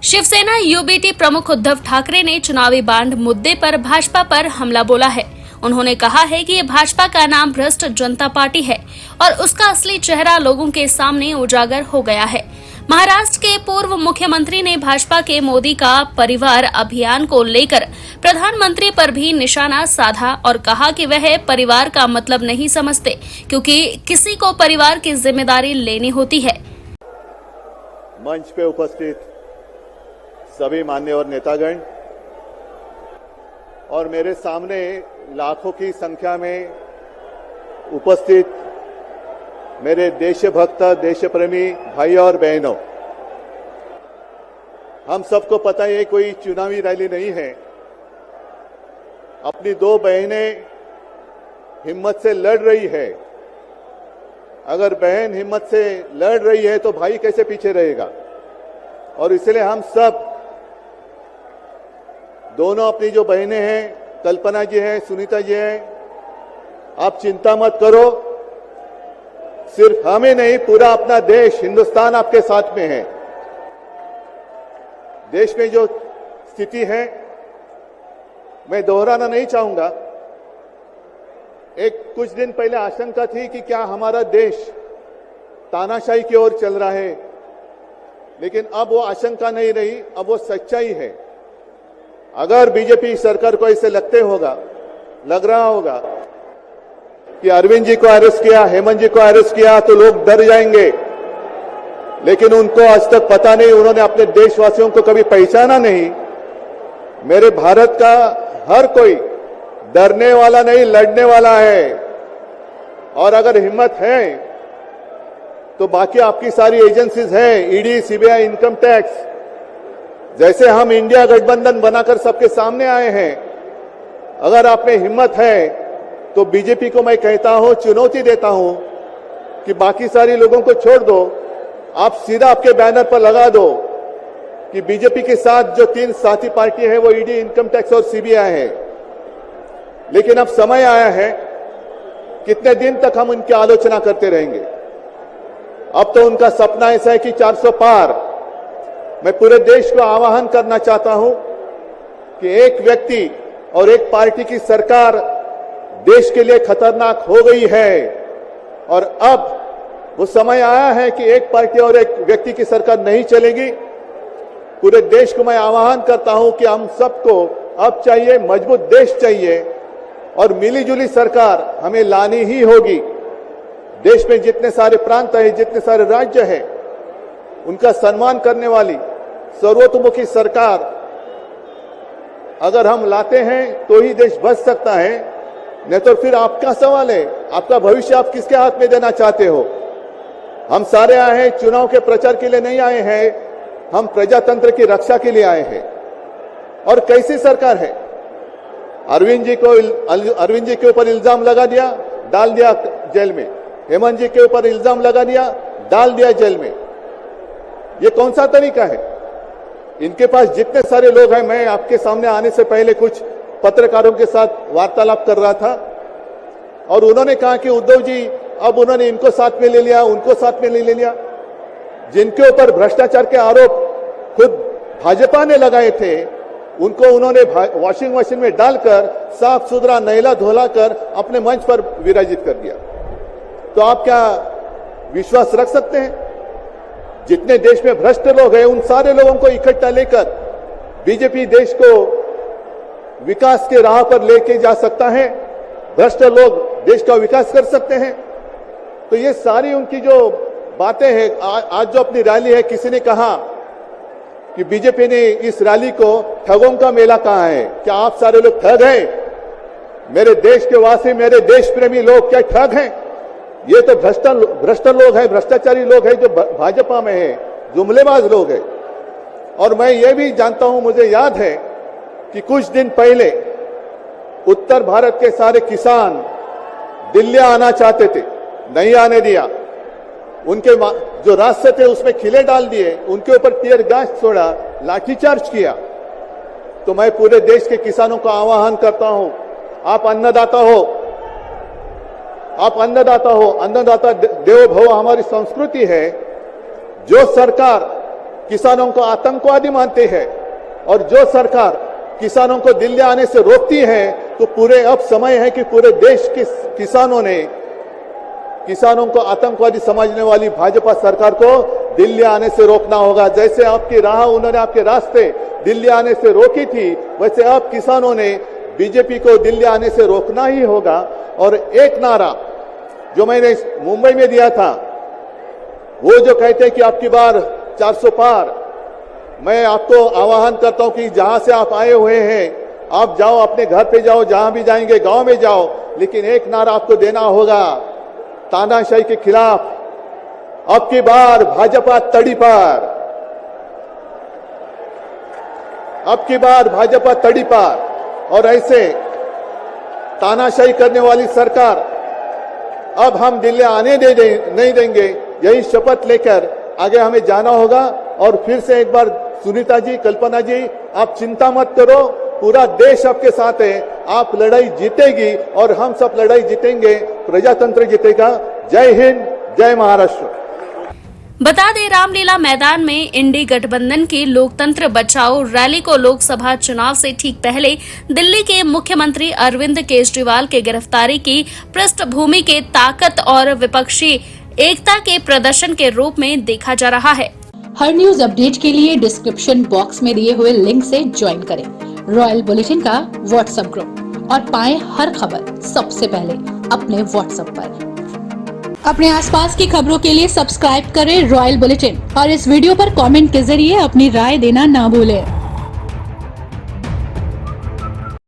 Shiv Sena UBT प्रमुख उद्धव ठाकरे ने चुनावी बांड मुद्दे पर भाजपा पर हमला बोला है। उन्होंने कहा है कि ये भाजपा का नाम भ्रष्ट जनता पार्टी है और उसका असली चेहरा लोगों के सामने उजागर हो गया है। महाराष्ट्र के पूर्व मुख्यमंत्री ने भाजपा के मोदी का परिवार अभियान को लेकर प्रधानमंत्री पर भी निशाना साधा और कहा कि वह परिवार का मतलब नहीं समझते, क्योंकि किसी को परिवार की जिम्मेदारी लेनी होती है। मंच पे उपस्थित सभी मान्यवर नेतागण और मेरे सामने लाखों की संख्या में उपस्थित मेरे देशभक्त देशप्रेमी भाई और बहनों, हम सबको पता है कोई चुनावी रैली नहीं है। अपनी दो बहनें हिम्मत से लड़ रही है। अगर बहन हिम्मत से लड़ रही है तो भाई कैसे पीछे रहेगा। और इसलिए हम सब दोनों अपनी जो बहनें हैं, कल्पना जी हैं, सुनीता जी हैं, आप चिंता मत करो। सिर्फ हमें नहीं, पूरा अपना देश हिंदुस्तान आपके साथ में है। देश में जो स्थिति है मैं दोहराना नहीं चाहूंगा। कुछ दिन पहले आशंका थी कि क्या हमारा देश तानाशाही की ओर चल रहा है, लेकिन अब वो आशंका नहीं रही, अब वो सच्चाई है। अगर बीजेपी सरकार को ऐसे लग रहा होगा कि अरविंद जी को अरेस्ट किया, हेमंत जी को अरेस्ट किया तो लोग डर जाएंगे, लेकिन उनको आज तक पता नहीं, उन्होंने अपने देशवासियों को कभी पहचाना नहीं। मेरे भारत का हर कोई डरने वाला नहीं, लड़ने वाला है। और अगर हिम्मत है तो बाकी आपकी सारी एजेंसीज हैं, ईडी, सीबीआई, इनकम टैक्स, जैसे हम इंडिया गठबंधन बनाकर सबके सामने आए हैं। अगर आप में हिम्मत है तो बीजेपी को मैं कहता हूं, चुनौती देता हूं कि बाकी सारी लोगों को छोड़ दो, आप सीधा आपके बैनर पर लगा दो कि बीजेपी के साथ जो 3 साथी पार्टी है वो ईडी, इनकम टैक्स और सीबीआई है। लेकिन अब समय आया है, कितने दिन तक हम उनकी आलोचना करते रहेंगे। अब तो उनका सपना ऐसा है कि 400 पार। मैं पूरे देश को आह्वान करना चाहता हूं कि एक व्यक्ति और एक पार्टी की सरकार देश के लिए खतरनाक हो गई है और अब वो समय आया है कि एक पार्टी और एक व्यक्ति की सरकार नहीं चलेगी। पूरे देश को मैं आह्वान करता हूं कि हम सबको अब चाहिए, मजबूत देश चाहिए और मिलीजुली सरकार हमें लानी ही होगी। देश में जितने सारे प्रांत हैं, जितने सारे राज्य हैं, उनका सम्मान करने वाली सर्वतोमुखी सरकार अगर हम लाते हैं तो ही देश बच सकता है, नहीं तो फिर आपका सवाल है, आपका भविष्य आप किसके हाथ में देना चाहते हो। हम सारे आए हैं चुनाव के प्रचार के लिए नहीं आए हैं, हम प्रजातंत्र की रक्षा के लिए आए हैं। और कैसी सरकार है, अरविंद जी के ऊपर इल्जाम लगा दिया, डाल दिया जेल में। हेमंत जी के ऊपर इल्जाम लगा दिया, डाल दिया जेल में। ये कौन सा तरीका है। इनके पास जितने सारे लोग हैं, मैं आपके सामने आने से पहले कुछ पत्रकारों के साथ वार्तालाप कर रहा था और उन्होंने कहा कि उद्धव जी अब उन्होंने इनको साथ में ले लिया, उनको साथ में ले लिया। जिनके ऊपर भ्रष्टाचार के आरोप खुद भाजपा ने लगाए थे, उनको उन्होंने वॉशिंग मशीन में डालकर साफ सुथरा नहला धोला कर अपने मंच पर विराजित कर दिया। तो आप क्या विश्वास रख सकते हैं। जितने देश में भ्रष्ट लोग हैं, उन सारे लोगों को इकट्ठा लेकर बीजेपी देश को विकास के राह पर लेके जा सकता है। भ्रष्ट लोग देश का विकास कर सकते हैं। तो ये सारी उनकी जो बातें हैं, आज जो अपनी रैली है, किसी ने कहा कि बीजेपी ने इस रैली को ठगों का मेला कहा है। क्या आप सारे लोग ठग हैं। मेरे देश के वासी, मेरे देश प्रेमी लोग क्या ठग हैं। ये तो भ्रष्ट लोग हैं, भ्रष्टाचारी लोग हैं जो भाजपा में है, जुमलेबाज लोग हैं। और मैं ये भी जानता हूं, मुझे याद है कि कुछ दिन पहले उत्तर भारत के सारे किसान दिल्ली आना चाहते थे, नहीं आने दिया। उनके जो रास्ते थे उसमें खिले डाल दिए, उनके ऊपर टीयर गैस छोड़ा, लाठीचार्ज किया। तो मैं पूरे देश के किसानों का आह्वान करता हूं, आप अन्नदाता हो, अन्नदाता देवो भव हमारी संस्कृति है। जो सरकार किसानों को आतंकवादी मानते हैं और जो सरकार किसानों को दिल्ली आने से रोकती है, तो पूरे अब समय है कि पूरे देश के किसानों को आतंकवादी समझने वाली भाजपा सरकार को दिल्ली आने से रोकना होगा। जैसे आपकी राह उन्होंने आपके रास्ते दिल्ली आने से रोकी थी, वैसे अब किसानों ने बीजेपी को दिल्ली आने से रोकना ही होगा। और एक नारा जो मैंने मुंबई में दिया था, वो जो कहते हैं कि आपकी बार 400 पार, मैं आपको आह्वान करता हूं कि जहां से आप आए हुए हैं, आप जाओ, अपने घर पे जाओ, जहां भी जाएंगे गांव में जाओ, लेकिन एक नारा आपको देना होगा तानाशाही के खिलाफ, अब की बार भाजपा तड़ी पार, अब की बार भाजपा तड़ी पार। और ऐसे तानाशाही करने वाली सरकार अब हम दिल्ली आने नहीं देंगे। यही शपथ लेकर आगे हमें जाना होगा। और फिर से एक बार सुनीता जी, कल्पना जी, आप चिंता मत करो, पूरा देश आपके साथ है, आप लड़ाई जीतेगी और हम सब लड़ाई जीतेंगे, प्रजातंत्र जीतेगा। जय हिंद, जय महाराष्ट्र। बता दें, रामलीला मैदान में इंडी गठबंधन की लोकतंत्र बचाओ रैली को लोकसभा चुनाव से ठीक पहले दिल्ली के मुख्यमंत्री अरविंद केजरीवाल के गिरफ्तारी की पृष्ठभूमि के ताकत और विपक्षी एकता के प्रदर्शन के रूप में देखा जा रहा है। हर न्यूज अपडेट के लिए डिस्क्रिप्शन बॉक्स में दिए हुए लिंक से ज्वाइन करें रॉयल बुलेटिन का व्हाट्सएप ग्रुप और पाएं हर खबर सबसे पहले अपने व्हाट्सएप पर। अपने आसपास की खबरों के लिए सब्सक्राइब करें रॉयल बुलेटिन और इस वीडियो पर कमेंट के जरिए अपनी राय देना ना भूलें।